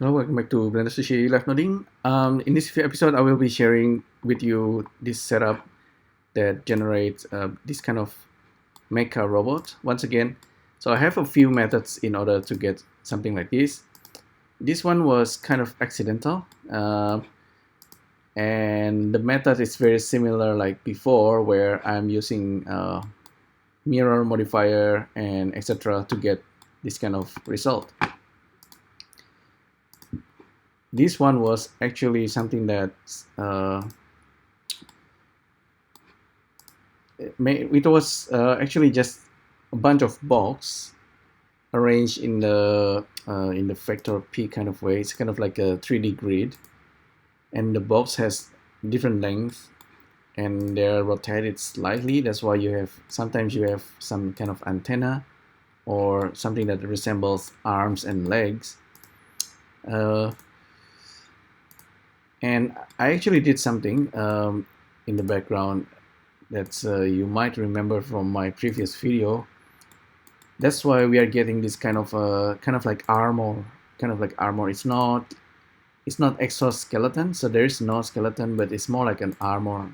Hello, welcome back to Blender Sushi Live Noding. In this episode, I will be sharing with you this setup that generates this kind of mecha robot. Once again, so I have a few methods in order to get something like this. This one was kind of accidental, and the method is very similar like before, where I'm using mirror modifier and etc. to get this kind of result. This one was actually something that it was actually just a bunch of blocks arranged in the vector P kind of way. It's kind of like a 3D grid, and the box has different length, and they're rotated slightly. That's why you have sometimes you have some kind of antenna or something that resembles arms and legs. Uh, And I actually did something in the background that you might remember from my previous video. That's why we are getting this kind of like armor, kind of like armor. It's not exoskeleton, so there is no skeleton, but it's more like an armor.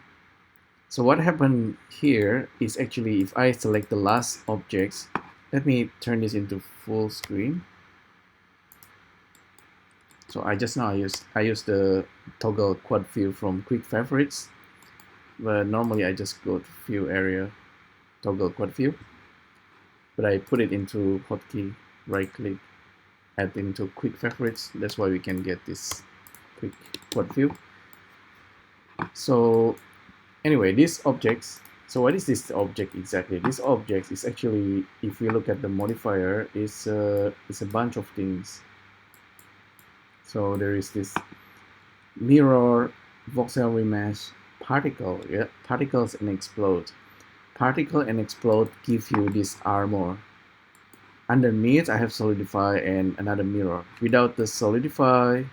So what happened here is actually if I select the last objects, let me turn this into full screen. So I use the toggle quad view from quick favorites, but normally I just go to view area, toggle quad view, but I put it into hotkey, right click, add into quick favorites. That's why we can get this quick quad view. So anyway, these objects. So what is this object exactly? This object is actually, if we look at the modifier, is a bunch of things. So there is this mirror, voxel remesh, particle, yeah, particles and explode. Particle and explode give you this armor. Underneath, I have solidify and another mirror. Without the solidify,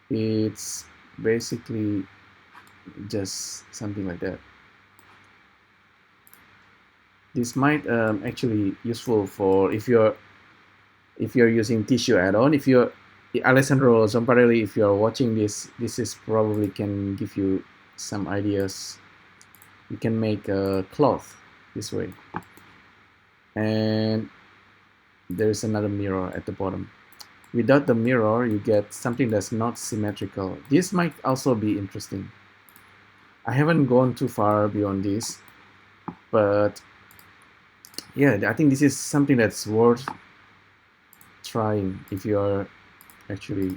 it's basically just something like that. This might actually useful for if you're using tissue add-on. If you're Alessandro Zamparelli, if you're watching this, this is probably can give you some ideas. You can make a cloth this way, and there's another mirror at the bottom. Without the mirror, you get something that's not symmetrical. This might also be interesting. I haven't gone too far beyond this, but yeah, I think this is something that's worth trying if you are actually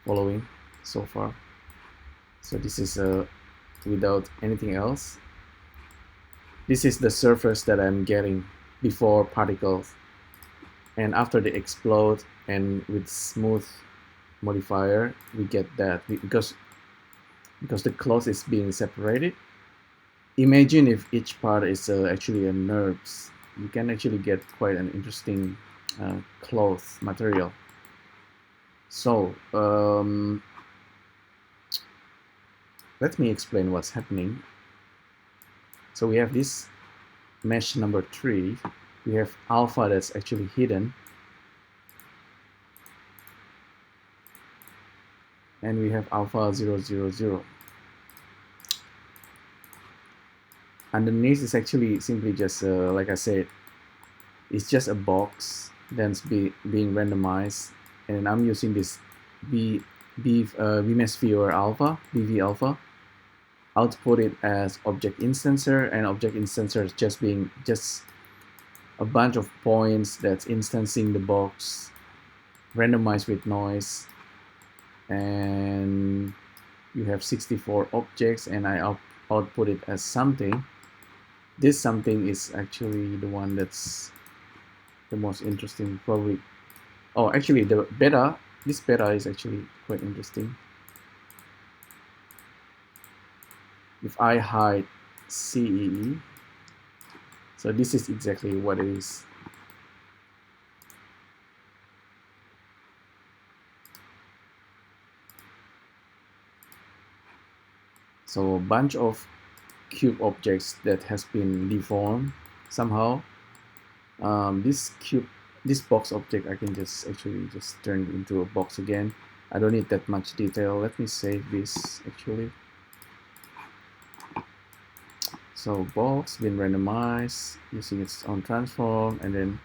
following so far. So this is without anything else. This is the surface that I'm getting before particles, and after they explode and with smooth modifier we get that because the cloth is being separated. Imagine if each part is actually a nerves. You can actually get quite an interesting cloth material. So let me explain what's happening. So we have this mesh number 3. We have alpha that's actually hidden, and we have alpha 000. Underneath is actually simply just like I said, it's just a box that's being randomized, and I'm using this VMesh Viewer Alpha, BV Alpha. Output it as object instancer, and object instancer is just a bunch of points that's instancing the box, randomized with noise, and you have 64 objects, and I output it as something. This something is actually the one that's the most interesting, probably. Oh, actually, this beta is actually quite interesting. If I hide CEE, so this is exactly what it is. So a bunch of cube objects that has been deformed somehow. This cube this box object I can just actually just turn it into a box again. I don't need that much detail. Let me save this actually. So box been randomized using its own transform, and then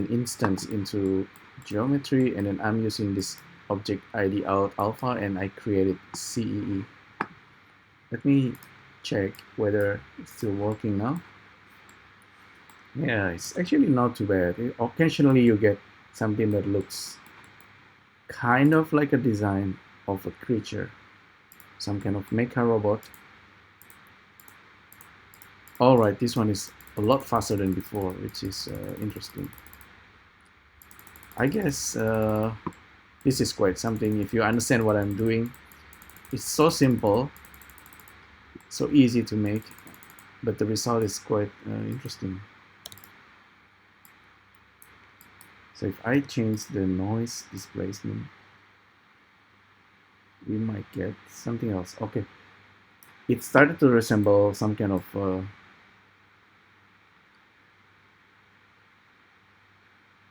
instance into geometry, and then I'm using this object ID out alpha, and I created CEE. Let me check whether it's still working now. Yeah, it's actually not too bad. Occasionally you get something that looks kind of like a design of a creature, some kind of mecha robot. All right, this one is a lot faster than before, which is interesting. I guess this is quite something. If you understand what I'm doing, it's so simple, so easy to make, but the result is quite interesting. So if I change the noise displacement, we might get something else. Okay, it started to resemble some kind of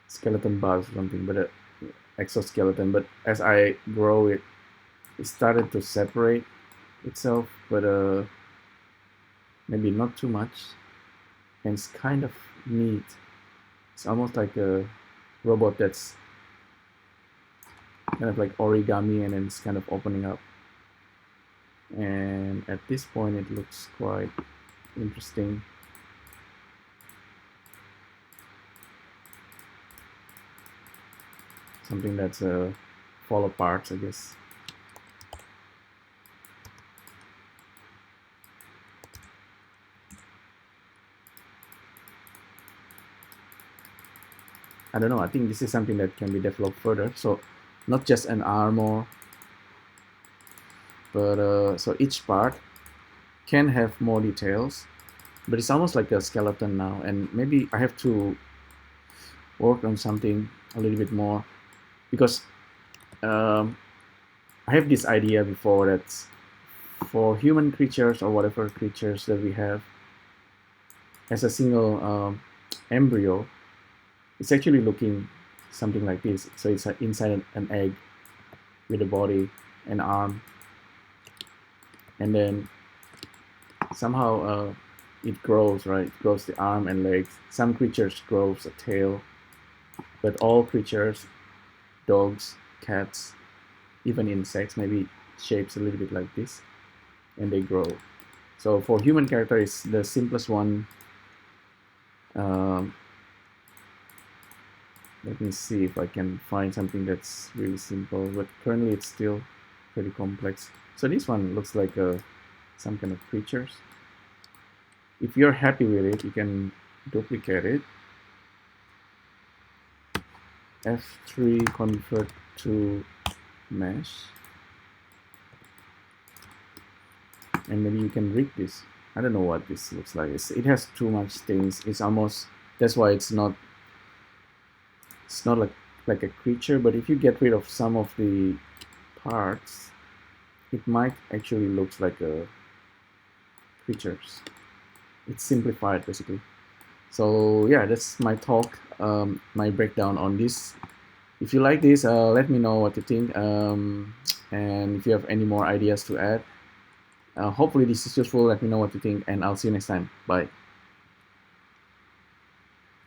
skeleton bars or something, but exoskeleton. But as I grow it, it started to separate itself, but maybe not too much, and it's kind of neat. It's almost like a robot that's kind of like origami, and then it's kind of opening up, and at this point it looks quite interesting. Something that's fall apart, I guess. I don't know, I think this is something that can be developed further. So not just an armor, but so each part can have more details, but it's almost like a skeleton now, and maybe I have to work on something a little bit more, because I have this idea before that for human creatures or whatever creatures that we have, as a single embryo, it's actually looking something like this. So it's inside an egg with a body and arm, and then somehow it grows, right? It grows the arm and legs. Some creatures grows a tail, but all creatures, dogs, cats, even insects, maybe shapes a little bit like this, and they grow. So for human character, it's the simplest one. Let me see if I can find something that's really simple, but currently it's still pretty complex. So this one looks like some kind of creatures. If you're happy with it, you can duplicate it. F3 convert to mesh, and maybe you can rig this. I don't know what this looks like. It has too much things. It's almost, that's why it's not like a creature. But if you get rid of some of the parts, it might actually looks like a creatures. It's simplified basically. So yeah, that's my talk, my breakdown on this. If you like this, let me know what you think, and if you have any more ideas to add. Hopefully this is useful. Let me know what you think, and I'll see you next time. Bye.